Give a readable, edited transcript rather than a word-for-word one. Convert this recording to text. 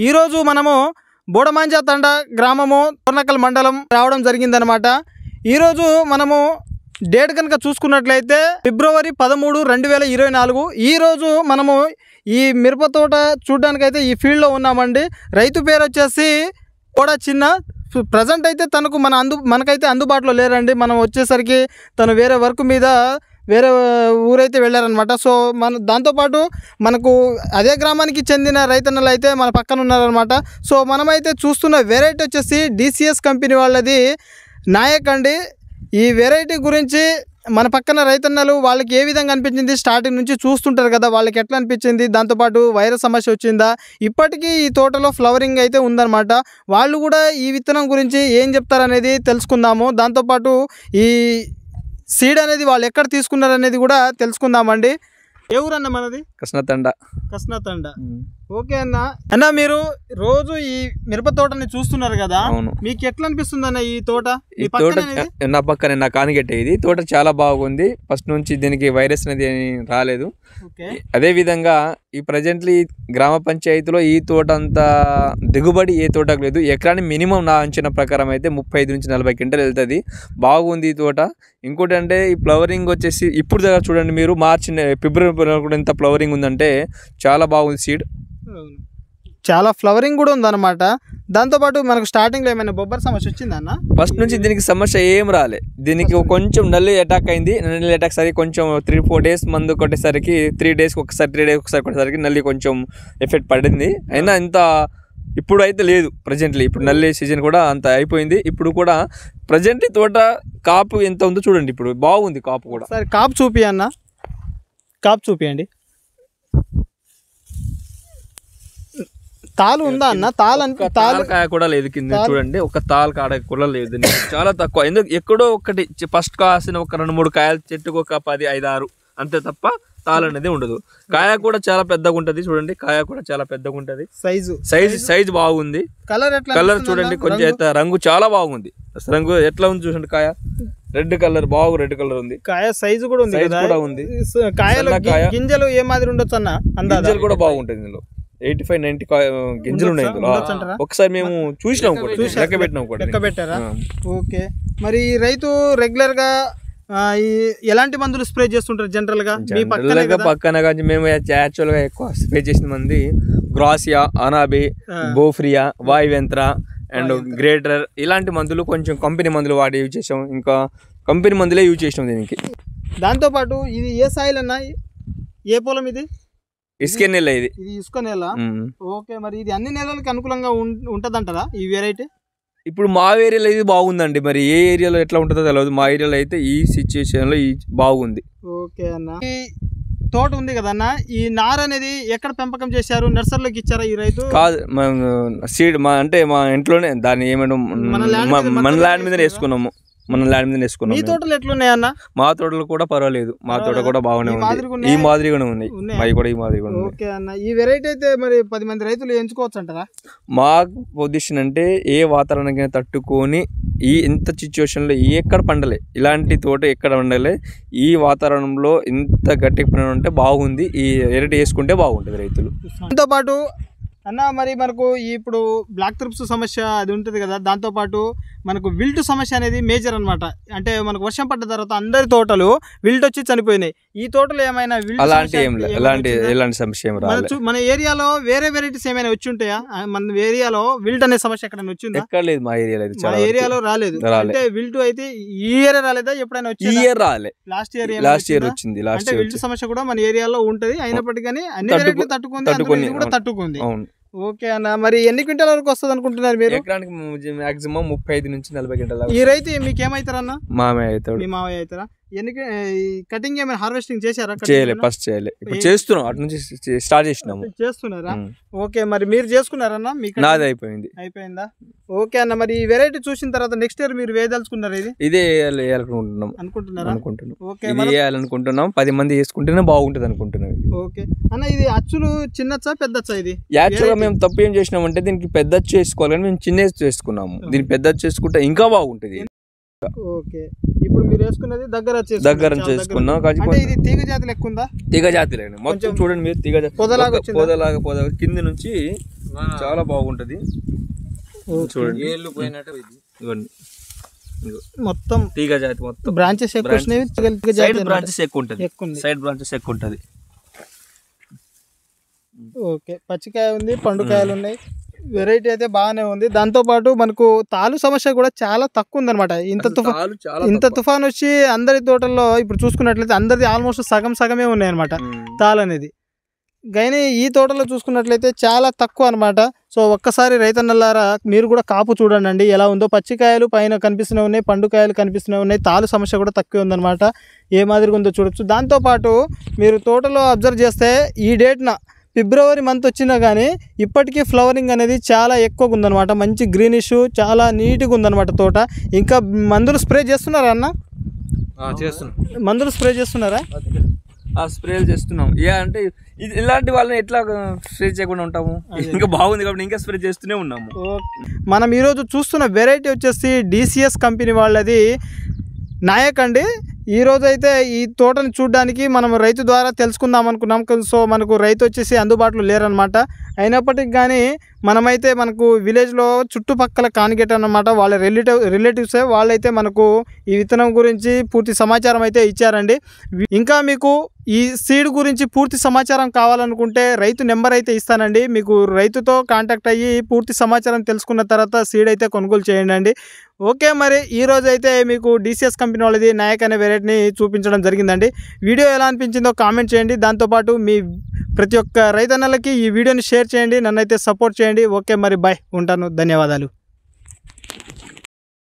ఈరోజు మనము బోడమాంజా తండ గ్రామము తోర్నకల్ మండలం రావడం జరిగిందనమాట. ఈరోజు మనము డేట్ కనుక చూసుకున్నట్లయితే ఫిబ్రవరి 13, 2024. ఈరోజు మనము ఈ మిరప తోట చూడడానికైతే ఈ ఫీల్డ్లో ఉన్నామండి. రైతు పేరు వచ్చేసి కూడా చిన్న. ప్రజెంట్ అయితే తనకు మనకైతే అందుబాటులో లేరండి. మనం వచ్చేసరికి తను వేరే వర్క్ మీద వేరే ఊరైతే వెళ్ళారనమాట. సో దాంతోపాటు మనకు అదే గ్రామానికి చెందిన రైతన్నలు అయితే మన పక్కన ఉన్నారనమాట. సో మనమైతే చూస్తున్న వెరైటీ వచ్చేసి DCS కంపెనీ వాళ్ళది నాయక్ అండి. ఈ వెరైటీ గురించి మన పక్కన రైతన్నలు వాళ్ళకి ఏ విధంగా అనిపించింది, స్టార్టింగ్ నుంచి చూస్తుంటారు కదా, వాళ్ళకి ఎట్లా అనిపించింది, దాంతోపాటు వైరస్ సమస్య వచ్చిందా, ఇప్పటికీ ఈ తోటలో ఫ్లవరింగ్ అయితే ఉందన్నమాట. వాళ్ళు కూడా ఈ విత్తనం గురించి ఏం చెప్తారనేది తెలుసుకుందాము. దాంతోపాటు ఈ సీడ్ అనేది వాళ్ళు ఎక్కడ తీసుకున్నారు అనేది కూడా తెలుసుకుందామండి. ఏ ఊరన్న మనది? కృష్ణతండ. ఓకే అన్న, మీరు రోజు ఈ మిరప తోటని చూస్తున్నారు కదా, మీకు ఎట్లా అనిపిస్తుంది అన్న ఈ తోట? నా పక్కనే నా కానిగట్టే ఇది తోట చాలా బాగుంది. ఫస్ట్ నుంచి దీనికి వైరస్ అనేది రాలేదు. అదే విధంగా ఈ ప్రజెంట్లీ గ్రామ పంచాయతీలో ఈ తోట అంతా దిగుబడి ఏ తోటకు లేదు. ఎకరానికి మినిమం నా అంచనా ప్రకారం అయితే 35 నుంచి 40 క్వింటాలు వెళ్తుంది. బాగుంది ఈ తోట. ఇంకోటి అంటే ఈ ఫ్లవరింగ్ వచ్చేసి ఇప్పుడు దగ్గర చూడండి మీరు, ఫిబ్రవరి కూడా ఎంత ఫ్లవరింగ్ ఉందంటే చాలా బాగుంది. సీడ్ చాలా ఫ్లవరింగ్ కూడా ఉందన్నమాట. దాంతోపాటు మనకు స్టార్టింగ్లో ఏమైనా బొబ్బర్ సమస్య వచ్చిందన్న? ఫస్ట్ నుంచి దీనికి సమస్య ఏం రాలే. దీనికి కొంచెం నల్లి అటాక్ అయింది. నల్లి అటాక్ సరికి కొంచెం 3-4 డేస్ మందు కొట్టేసరికి 3 డేస్కి ఒకసారి కొట్టేసరికి నల్లి కొంచెం ఎఫెక్ట్ పడింది. అయినా ఇంత ఇప్పుడు అయితే లేదు ప్రజెంట్లీ. ఇప్పుడు నల్లి సీజన్ కూడా అంత అయిపోయింది. ఇప్పుడు కూడా ప్రజెంట్లీ తోట కాపు ఎంత ఉందో చూడండి. ఇప్పుడు బాగుంది కాపు కూడా. సరే కాపు చూపియండి. తాలు ఉందా అన్న? తాలు కాయ కూడా లేదు కింద చూడండి. ఒక తాలు కాడ కూడా లేదు. చాలా తక్కువ. ఎందుకు ఎక్కడో ఒకటి ఫస్ట్ కాసిన ఒక 2-3 కాయలు, చెట్టుకు ఒక 10-5-6 అంతే తప్ప తాలు అనేది ఉండదు. కాయ కూడా చాలా పెద్దగా ఉంటది చూడండి. కాయ కూడా చాలా పెద్దగా ఉంటది. సైజు బాగుంది. కలర్ చూడండి. కొంచెం రంగు చాలా బాగుంది. రంగు ఎట్లా ఉంది చూడండి. కాయ రెడ్ కలర్ ఉంది. కాయ సైజు కూడా ఉంది. కాయలు గింజలు ఏ మాదిరి ఉండొచ్చు అన్న? గింజలు కూడా బాగుంటది. ఇందులో 85-90 గింజలు ఉన్నాయి ఇందులో. ఒకసారి మేము చూసినాం కూడా, లెక్క పెట్టారా? ఓకే. మరి రైతు రెగ్యులర్ గా ఎలాంటి మందులు స్ప్రే చేస్తుంటారు జనరల్ గా? పక్కన కానీ మేము యాక్చువల్ గా ఎక్కువ స్ప్రే చేసిన మంది గ్రాసియా, అనాబి, బోఫ్రియా, వాయువేంత్ర అండ్ గ్రేటర్ ఇలాంటి మందులు, కొంచెం కంపెనీ మందులు వాడి యూజ్ చేసాం. ఇంకా కంపెనీ మందులే యూజ్ చేసినాం దీనికి. దాంతోపాటు ఇది ఏ సాయిల్ అన్న? ఏ పొలం ఇది? ఇసుక నేల. ఇది ఇసుక నేల. ఓకే. మరి ఇది అన్ని నేలలకు అనుకూలంగా ఉంటదంటారా ఈ వెరైటీ? ఇప్పుడు మా ఏరియాలో ఇది బాగుందండి. మరి ఏ ఏరియాలో ఎట్లా ఉంటుందో తెలియదు. మా ఏరియాలో అయితే ఈ సిచ్యువేషన్ లో బాగుంది. ఓకే అన్న. ఈ తోట ఉంది కదన్న, ఈ నార అనేది ఎక్కడ పెంపకం చేశారు? నర్సరీలోకి ఇచ్చారా ఈ రైతు? కాదు, సీడ్ అంటే మా ఇంట్లోనే దాన్ని ఏమైనా మన ల్యాండ్ మీద వేసుకున్నాము. మీ తోటలు ఎట్లున్నాయన్న? మా తోటలు కూడా పర్వాలేదు. మా తోట కూడా బాగానే ఉంది. ఈ మాదిరిగానే ఉన్నాయి. అవి కూడా ఈ మాదిరిగా ఉన్నాయి. ఓకే అన్న. ఈ వెరైటీ అయితే మరి 10 మంది రైతులు ఎంచుకోవచ్చు అంటారా? మా పొజిషన్ అంటే ఏ వాతావరణానికి తట్టుకొని ఈ ఇంత సిచ్యువేషన్లో ఎక్కడ పండలే, ఇలాంటి తోట ఎక్కడ పండలే. ఈ వాతావరణంలో ఇంత గట్టిగా పండ ఉంటే బాగుంది. ఈ వెరైటీ వేసుకుంటే బాగుంటుంది రైతులు. దాంతో పాటు అన్న మరి మనకు ఇప్పుడు బ్లాక్ థ్రిప్స్ సమస్య అది ఉంటుంది కదా, దాంతోపాటు మనకు విల్ట్ సమస్య అనేది మేజర్ అనమాట. అంటే మనకు వర్షం పడ్డ తర్వాత అందరి తోటలు విల్ట్ వచ్చి చనిపోయినాయి. ఈ తోటలో ఏమైనా ఎలాంటి సమస్య మన ఏరియాలో వేరే వెరైటీస్ ఏమైనా వచ్చి ఉంటాయా? మన ఏరియాలో విల్ట్ అనే సమస్య ఎక్కడైనా వచ్చిందా? ఎక్కర్లేదు. మా ఏరియాలో రాలేదు. అంటే విల్ట్ అయితే ఈ ఇయర్ రాలేదా? ఎప్పుడైనా వచ్చింది? లాస్ట్ ఇయర్ వచ్చింది. అంటే విల్ట్ సమస్య కూడా మన ఏరియాలో ఉంటది. అయినప్పటికీ అన్ని వెరైటీలు తట్టుకుంది. ఓకే అన్న. మరి ఎన్ని క్వింటాల వరకు వస్తుంది అనుకుంటున్నారు మీరు? ఎకరానికి మాక్సిమం 35 నుంచి 40 క్వింటాల. ఈ రైతు మీకు ఏమైతారన్న? మామయ్య అవుతాడు. మీ మామయ్య అవుతారా? కటింగ్ ఏమైనా హార్వెస్టింగ్ చేశారా? ఫస్ట్ చేయలే. ఇప్పుడు చేస్తున్నాం. అటు నుంచి స్టార్ట్ చేస్తున్నారా? ఓకే. మరి మీరు చేసుకున్నారన్నా? మీకు నాది అయిపోయిందా? ఓకే అన్న. మరి ఈ వెరైటీ చూసిన తర్వాత నెక్స్ట్ ఇయర్ మీరు వేయదలుచుకున్నారు? ఇదే అనుకుంటున్నాం. ఓకే, వేయాలనుకుంటున్నాం. 10 మంది వేసుకుంటేనే బాగుంటుంది అనుకుంటున్నాం. ఓకే అన్న. ఇది అచ్చులు చిన్నచ్చా పెద్దచ్చా? ఇది యాక్చువల్గా మేము తప్పు ఏం చేసినామంటే దీనికి పెద్ద అచ్చు వేసుకోవాలి, కానీ మేము చిన్న వేసుకున్నాము. దీన్ని పెద్ద అచ్చు వేసుకుంటే ఇంకా బాగుంటుంది. ఓకే, ఇప్పుడు మీరు వేసుకున్నది దగ్గర నుంచి వేసుకున్నాం. అంటే ఇది తీగ జాతి లెక్క ఉందా? తీగ జాతి లేండి మొత్తం చూడండి మీరు, తీగ పొదలాగా కింద నుంచి చాలా బాగుంటది. చూడండి ఏళ్ళు పోయినట్టు ఇవ్వండి, మొత్తం తీగ జాతి మొత్తం బ్రాంచెస్ ఎక్కువ, సైడ్ బ్రాంచెస్ ఎక్కువ ఉంటది, సైడ్ బ్రాంచెస్ ఎక్కువ ఉంటది. ఓకే, పచ్చికాయ ఉంది, పండుకాయలు ఉన్నాయి, వెరైటీ అయితే బాగానే ఉంది. దాంతోపాటు మనకు తాలు సమస్య కూడా చాలా తక్కువ ఉందన్నమాట. ఇంత తుఫాన్ వచ్చి అందరి తోటల్లో ఇప్పుడు చూసుకున్నట్లయితే అందరిది ఆల్మోస్ట్ సగమే ఉన్నాయి అనమాట తాలు అనేది. కానీ ఈ తోటలో చూసుకున్నట్లయితే చాలా తక్కువ అనమాట. సో ఒక్కసారి రైతన్నలారా మీరు కూడా కాపు చూడండి ఎలా ఉందో. పచ్చికాయలు పైన కనిపిస్తూనే ఉన్నాయి, పండుకాయలు కనిపిస్తూనే ఉన్నాయి, తాలు సమస్య కూడా తక్కువ ఉందన్నమాట. ఏ మాదిరిగా ఉందో చూడొచ్చు. దాంతోపాటు మీరు తోటలో అబ్జర్వ్ చేస్తే ఈ డేట్న ఫిబ్రవరి మంత్ వచ్చినా కానీ ఇప్పటికీ ఫ్లవరింగ్ అనేది చాలా ఎక్కువగా ఉందన్నమాట. మంచి గ్రీనిష్, చాలా నీట్గా ఉందన్నమాట తోట. ఇంకా మందులు స్ప్రే చేస్తున్నారా అన్న? మందులు స్ప్రే చేస్తున్నారా? స్ప్రేలు చేస్తున్నాం. అంటే ఇలాంటి వాళ్ళని ఎట్లా స్ప్రే చేయకుండా ఉంటాము, ఇంకా బాగుంది కాబట్టి ఇంకా స్ప్రే చేస్తూనే ఉన్నాము. మనం ఈరోజు చూస్తున్న వెరైటీ వచ్చేసి DCS కంపెనీ వాళ్ళది నాయక్ అండి. ఈరోజు అయితే ఈ తోటను చూడడానికి మనం రైతు ద్వారా తెలుసుకుందాం అనుకున్నాం. సో మనకు రైతు వచ్చేసి అందుబాటులో లేరనమాట. అయినప్పటికీ కానీ మనమైతే మనకు విలేజ్లో చుట్టుపక్కల కానిగేట్ అన్నమాట, వాళ్ళ రిలేటివ్సే వాళ్ళైతే మనకు ఈ విత్తనం గురించి పూర్తి సమాచారం అయితే ఇచ్చారండి. ఇంకా మీకు ఈ సీడ్ గురించి పూర్తి సమాచారం కావాలనుకుంటే రైతు నెంబర్ అయితే ఇస్తానండి. మీకు రైతుతో కాంటాక్ట్ అయ్యి పూర్తి సమాచారం తెలుసుకున్న తర్వాత సీడ్ అయితే కొనుగోలు చేయండి. ఓకే, మరి ఈరోజు అయితే మీకు DCS కంపెనీ వాళ్ళది నాయక్ అనే వెరైటీని చూపించడం జరిగిందండి. వీడియో ఎలా అనిపించిందో కామెంట్ చేయండి. దాంతోపాటు మీ ప్రతి ఒక్క రైతన్నలకి ఈ వీడియోని షేర్ చేయండి, నన్నైతే సపోర్ట్ చేయండి. ఓకే మరి బాయ్, ఉంటాను, ధన్యవాదాలు.